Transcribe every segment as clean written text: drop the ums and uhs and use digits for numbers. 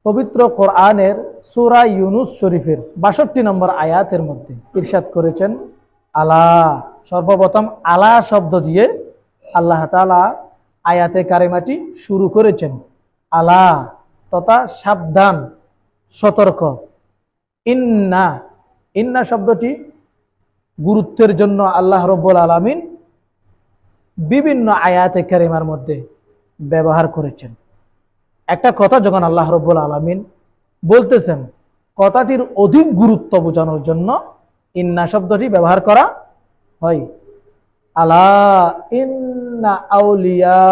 পবিত্র কোরআনের সূরা ইউনুস শরীফের ৬২ নম্বর আয়াতের মধ্যে ইরশাদ করেছেন আলা। সর্বপ্রথম আলা শব্দ দিয়ে আল্লাহ তাআলা আয়াতে কারিমাটি শুরু করেছেন। আলা তথা সাবধান, সতর্ক। ইন্না, ইন্না শব্দটি গুরুত্বের জন্য আল্লাহ রাব্বুল আলামিন বিভিন্ন আয়াতে কারিমার মধ্যে ব্যবহার করেছেন। একটা কথা যখন আল্লাহ রাব্বুল আলামিন বলতেছেন, কথাটির অধিক গুরুত্ব বোঝানোর জন্য ইন্না শব্দটি ব্যবহার করা হয়। আলা ইন্না আউলিয়া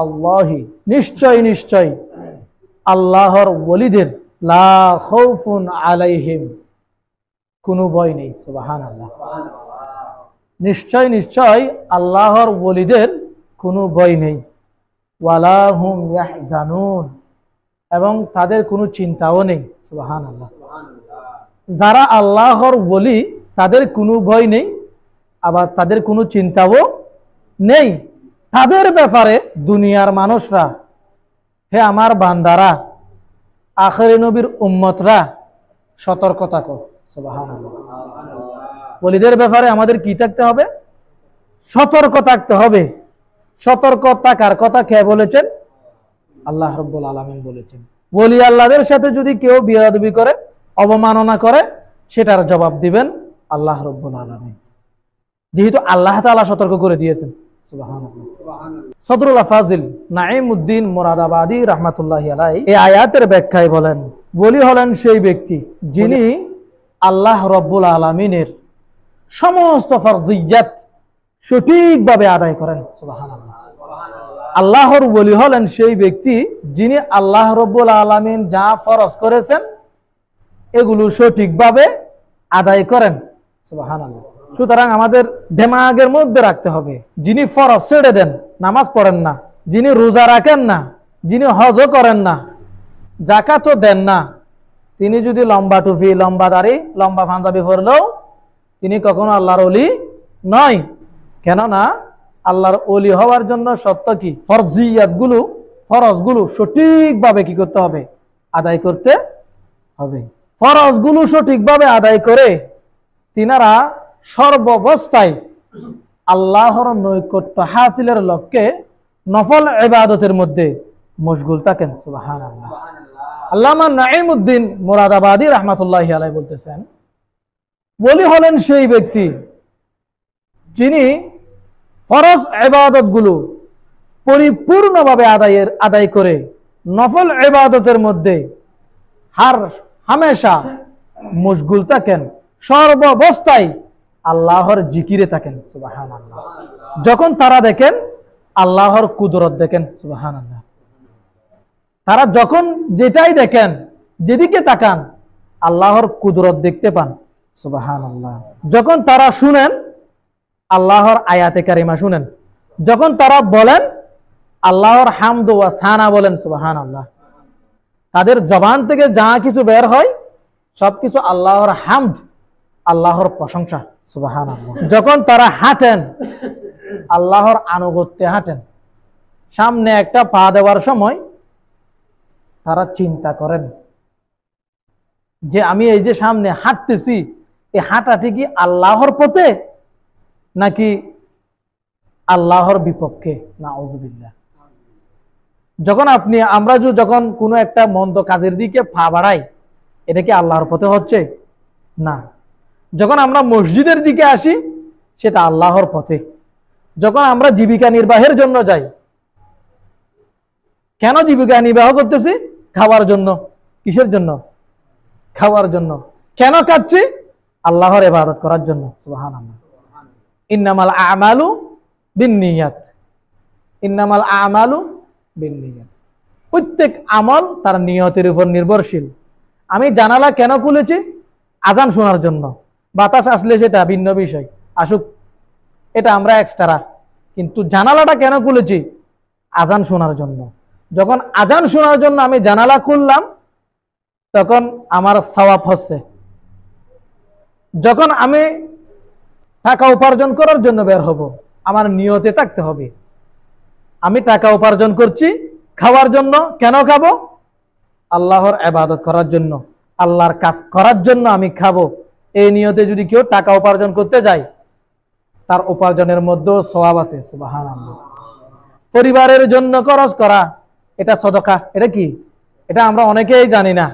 আল্লাহি, নিশ্চয় নিশ্চয় আল্লাহর ওলিদের লা খাউফুন আলাইহিম, কোনো ভয় নেই। সুবহানাল্লাহ। নিশ্চয় নিশ্চয় আল্লাহর ওলিদের কোনো ভয় নেই। ওয়ালা হুম ইয়াহজানুন, এবং তাদের কোনো চিন্তাও নেই। সুবহানাল্লাহ। যারা আল্লাহর ওলি তাদের কোনো ভয় নেই, আবার তাদের কোনো চিন্তাও নেই। তাদের ব্যাপারে দুনিয়ার মানুষরা, হে আমার বান্দারা, আখিরি নবীর উম্মতরা সতর্ক থাকো। সুবহানাল্লাহ। ওলিদের ব্যাপারে আমাদের কি থাকতে হবে? সতর্ক থাকতে হবে। সতর্ক থাকার কথা কে বলেছেন? আল্লাহ রাব্বুল আলামিন বলেছেন। ওলি আল্লাহদের সাথে যদি কেউ বেয়াদবি করে, অবমাননা করে, সেটার জবাব দিবেন আল্লাহ রাব্বুল আলামিন, যেহেতু আল্লাহ তাআলা সতর্ক করে দিয়েছেন। সুবহানাল্লাহ। সদরুল ফাজিল নাঈমউদ্দিন মুরাদাবাদী রাহমাতুল্লাহি আলাইহি এই আয়াতের ব্যাখ্যায় বলেন, ওলি হলেন সেই ব্যক্তি যিনি আল্লাহ রাব্বুল আলামিনের সমস্ত ফরজিয়াত সঠিকভাবে আদায় করেন। সুবহানাল্লাহ। আল্লাহর ওলি হলেন সেই ব্যক্তি যিনি আল্লাহ রাব্বুল আলামিন যা ফরজ করেছেন এগুলো সঠিকভাবে আদায় করেন। সুবহানাল্লাহ। সুতরাং আমাদের দিমাগের মধ্যে রাখতে হবে, যিনি ফরজ ছেড়ে দেন, নামাজ পড়েন না, যিনি রোজা রাখেন না, যিনি হজও করেন না, যাকাতও দেন না, তিনি যদি লম্বা টুপি, লম্বা দাড়ি, লম্বা পাঞ্জাবি পরলেও তিনি কখনো আল্লাহর ওলি নয়। কেননা আল্লাহর ওলি হওয়ার জন্য সত্য কি? ফরজিয়াতগুলো, ফরজগুলো সঠিকভাবে কি করতে হবে? আদায় করতে হবে। ফরজগুলো সঠিকভাবে আদায় করে তিনারা সর্বাবস্থায় আল্লাহর নৈকট্য হাসিলের লক্ষ্যে নফল ইবাদতের মধ্যে মশগুল থাকেন। সুবহানাল্লাহ। আল্লামা নাঈমউদ্দিন মুরাদাবাদী রাহমাতুল্লাহি আলাইহি বলতেছেন, ওলি হলেন সেই ব্যক্তি যিনি ফরজ ইবাদতগুলো পরিপূর্ণভাবে আদায় করে নফল ইবাদতের মধ্যে হামেশা মশগুল থাকেন, সর্বাবস্থায় আল্লাহর জিকিরে থাকেন। সুবহানাল্লাহ। যখন তারা দেখেন আল্লাহর কুদরত দেখেন। সুবহানাল্লাহ। তারা যখন যেটাই দেখেন, যেদিকে তাকান আল্লাহর কুদরত দেখতে পান। সুবহানাল্লাহ। যখন তারা শুনেন আল্লাহর আয়াতে কারিমা শুনেন, যখন তারা বলেন আল্লাহর হামদ ওয়া সানা বলেন। সুবহানাল্লাহ। তাদের জবান থেকে যা কিছু বের হয় সবকিছু আল্লাহর হামদ, আল্লাহর প্রশংসা। সুবহানাল্লাহ। যখন তারা হাঁটেন আল্লাহর আনুগত্যে হাঁটেন, সামনে একটা পা দেওয়ার সময় তারা চিন্তা করেন যে আমি এই যে সামনে হাঁটতেছি, এই হাঁটাটি কি আল্লাহর পথে নাকি আল্লাহর বিপক্ষে? নাউযুবিল্লাহ। যখন যখন কোনো একটা মন্দ কাজের দিকে পা বাড়াই, এটা কি আল্লাহর পথে হচ্ছে? না। যখন আমরা মসজিদের দিকে আসি সেটা আল্লাহর পথে। যখন আমরা জীবিকা নির্বাহের জন্য যাই, কেন জীবিকা নির্বাহ করতেছি? খাওয়ার জন্য। কিসের জন্য? খাওয়ার জন্য। কেন খাচ্ছি? আল্লাহর ইবাদত করার জন্য। সুবহানাল্লাহ। ইন্নামাল আমালু বিন্নিয়াত, ইন্নামাল আমালু বিন্নিয়াত। প্রত্যেক আমল তার নিয়তের উপর নির্ভরশীল। আমি জানালা কেন খুলেছি? আজান শোনার জন্য। বাতাস আসলে সেটা ভিন্ন বিষয়, আসুক, এটা আমরা এক্সট্রা। কিন্তু জানালাটা কেন খুলেছি? আজান শোনার জন্য। যখন আজান শোনার জন্য আমি জানালা খুললাম তখন আমার সওয়াব হচ্ছে। যখন আমি টাকা উপার্জন করার জন্য বের হব, আমার নিয়তে থাকতে হবে আমি টাকা উপার্জন করছি খাওয়ার জন্য। কেন খাবো? আল্লাহর ইবাদত করার জন্য, আল্লাহর কাজ করার জন্য আমি খাবো, এই নিয়তে যদি কেউ টাকা উপার্জন করতে যায়, তার উপার্জনের মধ্যেও সওয়াব আছে। সুবহানাল্লাহ। পরিবারের জন্য খরচ করা, এটা সদকা। এটা কি? এটা আমরা অনেকেই জানি না।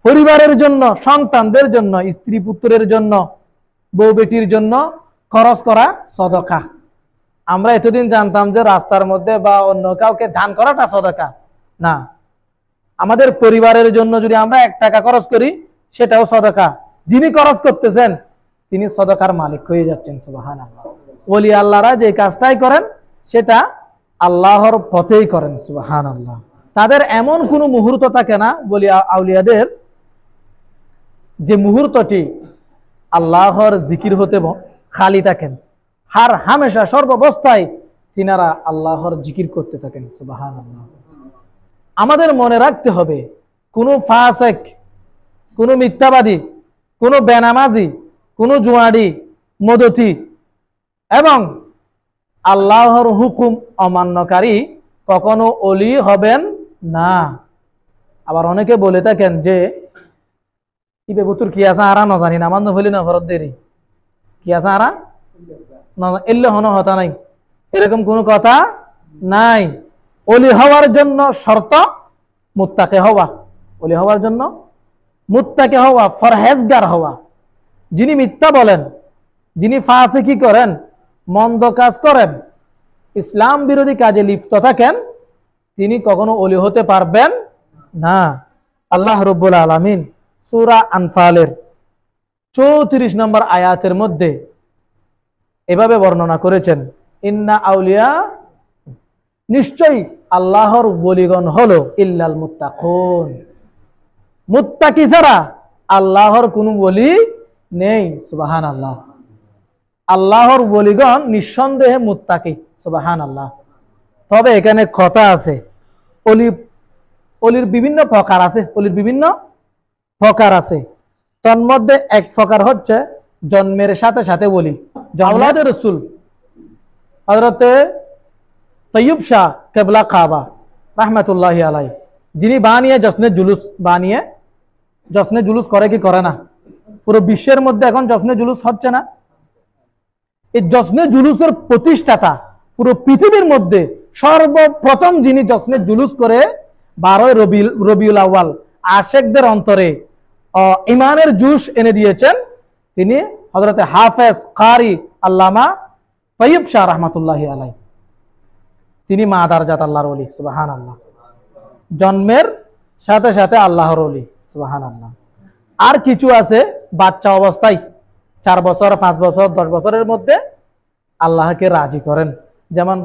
পরিবারের জন্য, সন্তানদের জন্য, স্ত্রী পুত্রের জন্য, বউ বেটির জন্য খরচ করা সদকা। আমরা এতদিন জানতাম যে রাস্তার মধ্যে বা অন্য কাউকে দান করাটা সদকা। না, আমাদের পরিবারের জন্য যদি আমরা 1 টাকা খরচ করি, সেটাও সদকা। যিনি খরচ করতেছেন তিনি সদকার মালিক হয়ে যাচ্ছেন। সুবহানাল্লাহ। ওলি আল্লাহরা যে কাজটাই করেন সেটা আল্লাহর পথেই করেন। সুবহানাল্লাহ। তাদের এমন কোনো মুহূর্ত থাকে না বলি আউলিয়াদের যে মুহূর্তটি আল্লাহর জিকির হতে খালি থাকেন। হামেশা সর্বাবস্থায় তিনারা আল্লাহর জিকির করতে থাকেন। সুবহানাল্লাহ। আমাদের মনে রাখতে হবে, কোনো ফাসেক, কোনো মিথ্যাবাদী, কোনো বেনামাজি, কোনো জুয়াড়ি, মদতি এবং আল্লাহর হুকুম অমান্যকারী কখনো ওলি হবেন না। আবার অনেকে বলে থাকেন যে ইবে বুতুর কি আছে আরা নজানি না, আমার নফলি নফরত দেরি কি আছে আরা এলে হন হতা নাই, এরকম কোনো কথা নাই। ওলি হওয়ার জন্য শর্ত মুত্তাকি হওয়া। ওলি হওয়ার জন্য মুত্তাকি হওয়া, ফরহেজগার হওয়া। যিনি মিথ্যা বলেন, যিনি ফাসিকি করেন, মন্দ কাজ করেন, ইসলাম বিরোধী কাজে লিপ্ত থাকেন, তিনি কখনো ওলি হতে পারবেন না। আল্লাহ রাব্বুল আলামিন সূরা আনফালের 34 নম্বর আয়াতের মধ্যে এভাবে বর্ণনা করেছেন, ইন্না আউলিয়া, নিশ্চয়ই আল্লাহর ওলিগণ হলো ইল্লাল মুত্তাকুন, মুত্তাকি ছাড়া আল্লাহর কোনো ওলি নেই। সুবহানাল্লাহ। আল্লাহর ওলিগণ নিঃসন্দেহে মুত্তাকি। সুবহানাল্লাহ। তবে এখানে কথা আছে, অলির বিভিন্ন প্রকার আছে। অলির বিভিন্ন প্রকার আছে। তন্মধ্যে এক প্রকার হচ্ছে জন্মের সাথে সাথে ওলি। আওলাদে রাসূল হযরতে তৈয়ব শাহ কেবলা কাবা রাহমাতুল্লাহি আলাইহি, যিনি বানিয়ে জশ্নে জুলুস করে কি করে না? পুরো বিশ্বের মধ্যে এখন জশ্নে জুলুস হচ্ছে না? এই জশ্নে জুলুসের প্রতিষ্ঠাতা, পুরো পৃথিবীর মধ্যে সর্বপ্রথম যিনি জশ্নে জুলুস করে 12 রবিউল আউয়াল আশেকদের অন্তরে ইমানের জুস এনে দিয়েছেন, তিনি হযরতে হাফেজ কারি আল্লামা তৈয়ব শাহ রাহমাতুল্লাহি আলাইহি। তিনি মাদারজাত আল্লাহর ওলি। সুবহানাল্লাহ। জন্মের সাথে সাথে আল্লাহর ওলি। সুবহানাল্লাহ। আর কিছু আছে বাচ্চা অবস্থায় 4 বছর, 5 বছর, 10 বছরের মধ্যে আল্লাহকে রাজি করেন, যেমন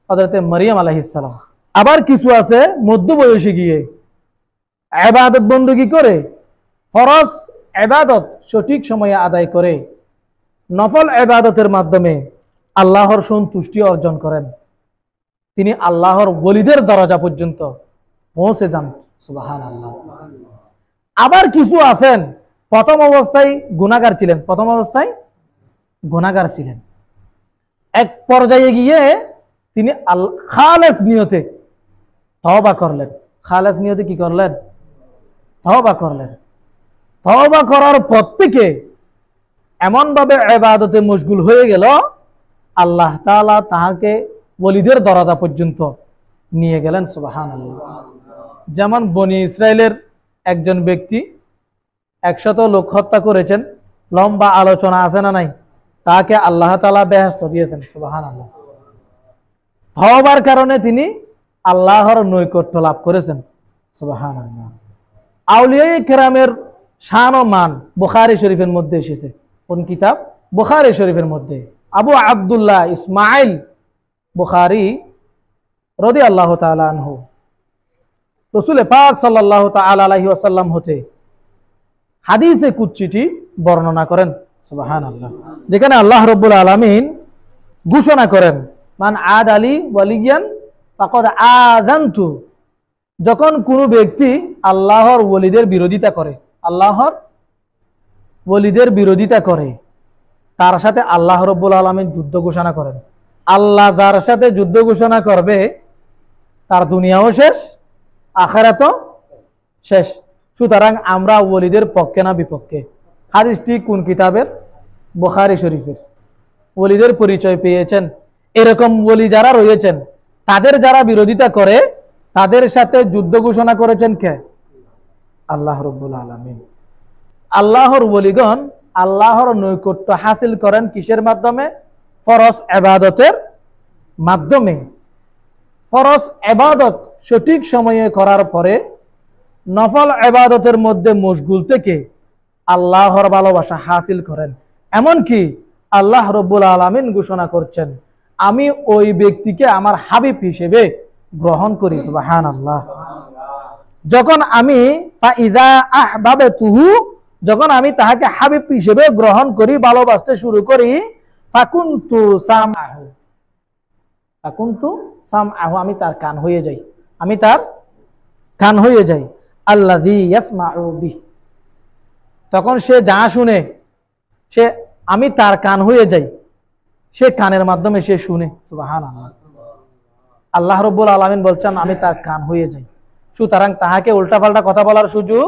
হযরতে মারিয়াম আলাইহিস সালাম। আবার কিছু আছে মধ্য বয়সে গিয়ে ইবাদত বندگی করে, ফরজ ইবাদত সঠিক সময়ে আদায় করে, নফল ইবাদতের মাধ্যমে আল্লাহর সন্তুষ্টি অর্জন করেন, তিনি আল্লাহর ওলিদের দরজা পর্যন্ত পৌঁছে যান। সুবহানাল্লাহ। আবার কিছু আছেন প্রথম অবস্থায় গুনাহগার ছিলেন, এক পর্যায়ে গিয়ে তিনি খালেস নিয়তে তওবা করলেন। খালেস নিয়তে কি করলেন? তওবা করলেন। তওবা করার পর থেকে এমন ভাবে ইবাদতে মশগুল হয়ে গেল, আল্লাহ তাআলা তাহাকে ওলিদের দরজা পর্যন্ত নিয়ে গেলেন। সুবহানাল্লাহ। যেমন বনি ইসরাইলের একজন ব্যক্তি 100 লোক হত্যা করেছেন, লম্বা আলোচনা আছে না নাই? তাকে আল্লাহ তাআলা বেহেশত দিয়েছেন। সুবহানাল্লাহ। তওবার কারণে তিনি আল্লাহর নৈকট্য লাভ করেছেন। সুবহানাল্লাহ। আউলিয়ায়ে কেরামের শান ও মান বুখারী শরীফের মধ্যে এসেছে। কোন কিতাব? বুখারী শরীফের মধ্যে। আবু আব্দুল্লাহ ইসমাইল বুখারী রাদিয়াল্লাহু তাআলা আনহু রাসূল পাক সাল্লাল্লাহু তাআলা আলাইহি ওয়াসাল্লাম হতে হাদিসে কুদসিটি বর্ণনা করেন। সুবহানাল্লাহ। যেখানে আল্লাহ রাব্বুল আলামিন ঘোষণা করেন, মান আদ আলী ওয়ালিয়ান ফাকাদ আযানতু, যখন কোনো ব্যক্তি আল্লাহর ওলিদের বিরোধিতা করে, তার সাথে আল্লাহ রাব্বুল আলামিন যুদ্ধ ঘোষণা করেন। আল্লাহ যার সাথে যুদ্ধ ঘোষণা করবে তার দুনিয়াও শেষ, আখিরাতও শেষ। সুতরাং আমরা ওলিদের পক্ষে না বিপক্ষে? হাদিসটি কোন কিতাবের? বুখারী শরীফের। ওলিদের পরিচয় পেয়েছেন। এরকম ওলি যারা রয়েছেন তাদের যারা বিরোধিতা করে তাদের সাথে যুদ্ধ ঘোষণা করেছেন কে? আল্লাহ রাব্বুল আলামিন। আল্লাহর ওলিগণ আল্লাহর নৈকট্য হাসিল করেন কিসের মাধ্যমে? ফরজ ইবাদতের মাধ্যমে। ফরজ ইবাদত সঠিক সময়ে করার পরে নফল ইবাদতের মধ্যে মশগুল থেকে আল্লাহর ভালোবাসা হাসিল করেন। এমনকি আল্লাহ রাব্বুল আলামিন ঘোষণা করছেন, আমি ওই ব্যক্তিকে আমার হাবিব হিসেবে গ্রহণ করি। সুবহানাল্লাহ। যখন আমি ফাইদা আহবাবতুহু, যখন আমি তাহাকে হাবিব হিসেবে গ্রহণ করি, ভালোবাসতে শুরু করি, ফাকুনতু সামআহু, ফাকুনতু সামআহু, আমি তার কান হয়ে যাই, আমি তার কান হয়ে যাই। আল্লাযী ইয়াসমাউ বিহি, তখন সে যা শুনে সে আমি তার কান হয়ে যাই, সে কানের মাধ্যমে সে শুনে। সুবহানাল্লাহ। আল্লাহ রাব্বুল আলামিন বলছেন আমি তার কান হয়ে যাই। সুতরাং তাহাকে উল্টাপাল্টা কথা বলার সুযোগ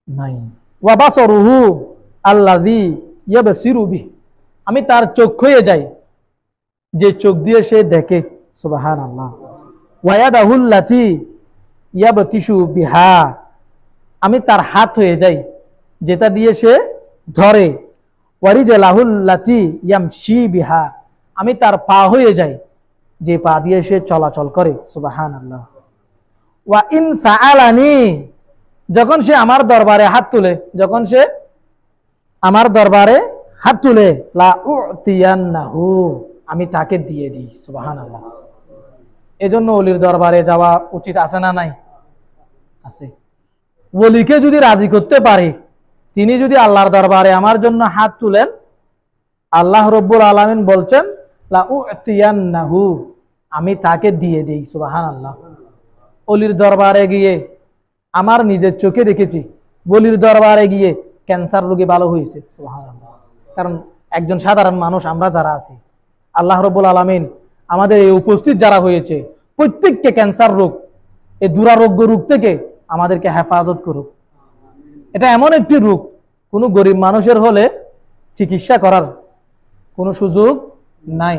নাই। ওয়া বাসরুহু আল্লাযী ইয়াবসিরু বিহি, আমি তার চোখ হয়ে যাই, যে চোখ দিয়ে সে দেখে। সুবহানাল্লাহ। ওয়া ইয়াদাহু আল্লাতী ইয়াবতিশু বিহা, আমি তার হাত হয়ে যাই, যেটা দিয়ে সে ধরে। ওয়া রিজলাহু আল্লাতী ইয়ামশি বিহা, আমি তার পা হয়ে যাই, যে পা দিয়ে সে চলাচল করে। সুবহানাল্লাহ। ওয়া ইন সাআলানি, যখন সে আমার দরবারে হাত তুলে, যখন সে আমার দরবারে হাত তুলে, লা উতিয়ান্নাহু, আমি তাকে দিয়ে দিই। সুবহানাল্লাহ। এজন্য ওলির দরবারে যাওয়া উচিত আছে না নাই? আছে। ওলিকে যদি রাজি করতে পারি, তিনি যদি আল্লাহর দরবারে আমার জন্য হাত তুলেন, আল্লাহ রাব্বুল আলামিন বলছেন লা উতিয়ান্নাহু, আমি তাকে দিয়ে দিই। সুবহানাল্লাহ। ওলির দরবারে গিয়ে আমার নিজের চোখে দেখেছি, ওলির দরবারে গিয়ে ক্যান্সার রোগী ভালো হয়েছে। সুবহানাল্লাহ। কারণ একজন সাধারণ মানুষ আমরা যারা আছি, আল্লাহ রাব্বুল আলামিন আমাদের এই উপস্থিত যারা হয়েছে প্রত্যেককে ক্যান্সার রোগ, এই দুরারোগ্য রোগ থেকে আমাদেরকে হেফাজত করুক। এটা এমন একটি রোগ, কোনো গরিব মানুষের হলে চিকিৎসা করার কোনো সুযোগ নাই।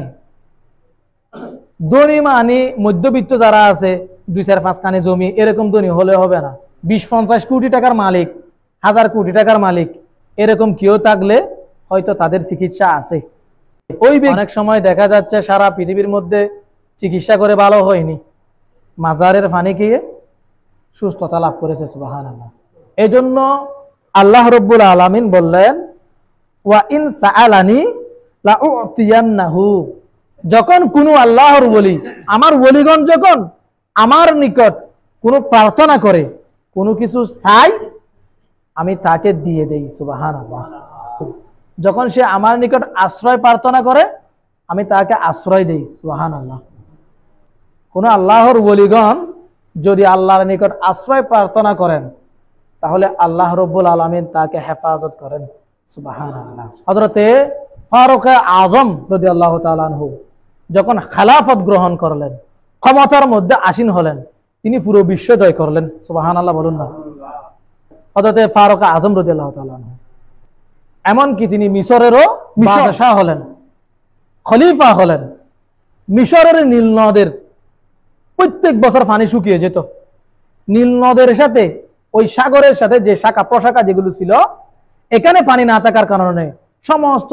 ধনী মানি মধ্যবিত্ত যারা আছে, 2-4-5 খানে জমি, এরকম ধনী হলে হবে না। 20-50 কোটি টাকার মালিক, 1000 কোটি টাকার মালিক, এরকম কেউ থাকলে হয়তো তাদের চিকিৎসা আছে। ওই অনেক সময় দেখা যাচ্ছে সারা পৃথিবীর মধ্যে চিকিৎসা করে ভালো হয়নি, মাজারের পানি খেয়ে সুস্থতা লাভ করেছে। সুবহানাল্লাহ। এজন্য আল্লাহ রাব্বুল আলামিন বললেন ওয়া ইন সাআলানি লা উতিয়ান্নাহু, যখন কোনো আল্লাহর ওলি, আমার ওলিগণ যখন আমার নিকট কোনো প্রার্থনা করে, কোনো কিছু চাই, আমি তাকে দিয়ে দেই। সুবহানাল্লাহ। যখন সে আমার নিকট আশ্রয় প্রার্থনা করে, আমি তাকে আশ্রয় দেই। সুবহানাল্লাহ। কোন আল্লাহর ওলিগণ যদি আল্লাহর নিকট আশ্রয় প্রার্থনা করেন, তাহলে আল্লাহ রাব্বুল আলামিন তাকে হেফাজত করেন। সুবহানাল্লাহ। হযরতে ফারুক আযম রাদিয়াল্লাহু তাআলা আনহু যখন খেলাফত গ্রহণ করলেন, ক্ষমতার মধ্যে আসীন হলেন, তিনি পুরো বিশ্ব জয় করলেন। সুবহানাল্লাহ বলুন না। হযরতে ফারুক আযম রাদিয়াল্লাহু তাআলা আনহু এমনকি তিনি মিশরেরও বাদশাহ হলেন, খলিফা হলেন। মিশরের নীল নদের প্রত্যেক বছর পানি শুকিয়ে যেত। নীল নদের সাথে ওই সাগরের সাথে যে শাখা প্রশাখা যেগুলো ছিল, এখানে পানি না থাকার কারণে সমস্ত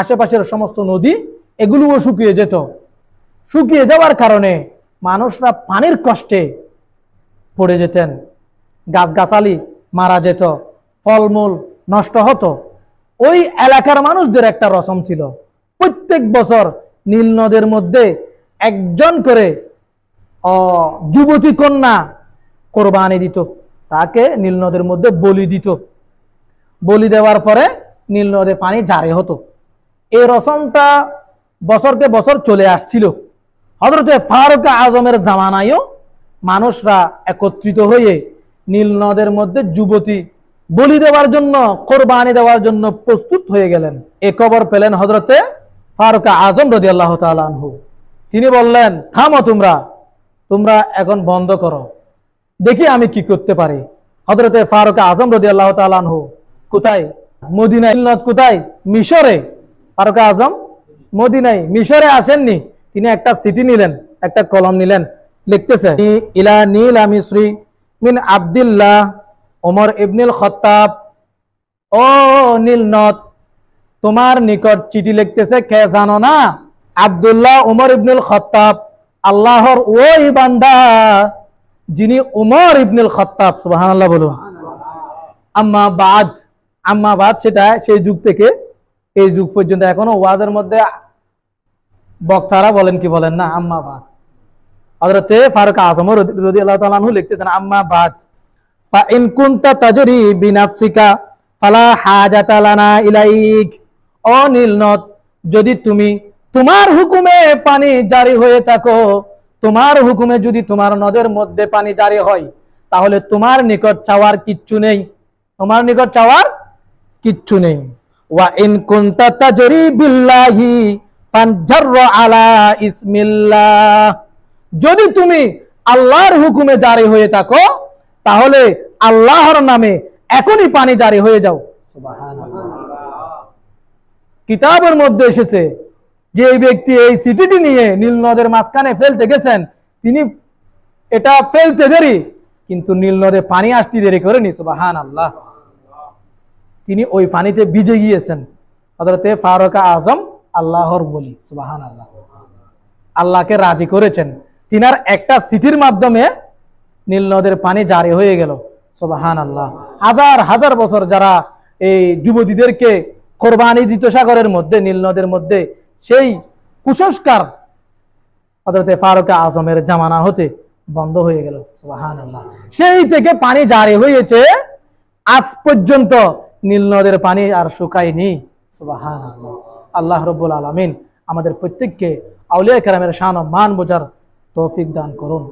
আশেপাশের সমস্ত নদী এগুলোও শুকিয়ে যেত। শুকিয়ে যাওয়ার কারণে মানুষরা পানির কষ্টে পড়ে যেতেন, গাছগাছালি মারা যেত, ফলমূল নষ্ট হতো। ওই এলাকার মানুষদের একটা রসম ছিল, প্রত্যেক বছর নীল নদের মধ্যে একজন করে যুবতী কন্যা কোরবানি দিত, তাকে নীল নদের মধ্যে বলি দিত। বলি দেওয়ার পরে নীল নদে পানি জারি হতো। এই রসমটা বছরকে বছর চলে আসছিল। হযরতে ফারুক আযমের জামানায়ও মানুষরা একত্রিত হয়ে নীল নদের মধ্যে যুবতী বলি দেওয়ার জন্য, কোরবানি দেওয়ার জন্য প্রস্তুত হয়ে গেলেন। এই খবর পেলেন হযরতে ফারুক আযম রাদিয়াল্লাহু তাআলা আনহু। তিনি বললেন, থামো, তোমরা এখন বন্ধ করো, দেখি আমি কি করতে পারি। হযরতে ফারুক আজম রাদিয়াল্লাহু তাআলা আনহু কোথায়? মদিনায়। নীলনদ কোথায়? মিশরে। ফারুক আজম মদিনায়, মিশরে আসেননি। তিনি একটা সিটি নিলেন, একটা কলম নিলেন, লিখতেছে ইলা নীলা মিসরি মিন আব্দুল্লাহ ওমর ইবনুল খাত্তাব। ও নীলনদ, তোমার নিকট চিঠি লিখতেছে কে জানো না? আব্দুল্লাহ ওমর ইবনুল খাত্তাব, আল্লাহর ওই বান্দা যিনি ওমর ইবনুল খাত্তাব। সুবহানাল্লাহ বলুন। আম্মা বাদ, আম্মা বাদ সেটা সেই যুগ থেকে এই যুগ পর্যন্ত এখনো ওয়াজের মধ্যে বক্তারা বলেন কি বলেন না, আম্মা বাদ। হযরতে ফারুক আজম রাদিয়াল্লাহু তাআলা আনহু লিখতেছেন আম্মা বাদ ফা ইন কুনতা তাজরি বিনাফসিকা ফালা হাজাতা লানা ইলাইক। ও নীলনদ, যদি তুমি তোমার হুকুমে পানি জারি হয়ে থাকো, তোমার হুকুমে যদি তোমার নদের মধ্যে পানি জারি হয়, তাহলে তোমার নিকট চাওয়ার কিচ্ছু নেই, তোমার নিকট চাওয়ার কিচ্ছু নেই। ওয়া ইন কুনতা তাজরি বিল্লাহি ফানজাররা আলা ইসমিল্লাহ। যদি তুমি আল্লাহর হুকুমে জারি হয়ে থাকো, তাহলে আল্লাহর নামে এখনই পানি জারি হয়ে যাও। সুবহানাল্লাহ। কিতাবের মধ্যে এসেছে যে এই ব্যক্তি এই সিটিটি নিয়ে নীল নদের মাঝখানে ফেলতে গেছেন, তিনি এটা ফেলতে দেরি, কিন্তু নীল নদে পানি আসতে দেরি করেনি। সুবহানাল্লাহ। তিনি ওই পানিতে ভিজে গিয়েছেন। হযরতে ফারুক আজম আল্লাহর ওলি। সুবহানাল্লাহ। আল্লাহকে রাজি করেছেন, তিনার একটা সিটির মাধ্যমে নীল নদের পানি জারি হয়ে গেল। সুবহানাল্লাহ। হাজার হাজার বছর যারা এই যুবতীদেরকে কোরবানি দিত সাগরের মধ্যে, নীল নদের মধ্যে, সেই কুসংস্কার হযরতে ফারুক আজমের জামানা হতে বন্ধ হয়ে গেল। সুবহানাল্লাহ। সেই থেকে পানি জারি হয়েছে, আজ পর্যন্ত নীল নদের পানি আর শুকায়নি। সুবহানাল্লাহ। আল্লাহ রাব্বুল আলামিন আমাদের প্রত্যেককে আউলিয়া কেরামের শান ও মান বোঝার তৌফিক দান করুন।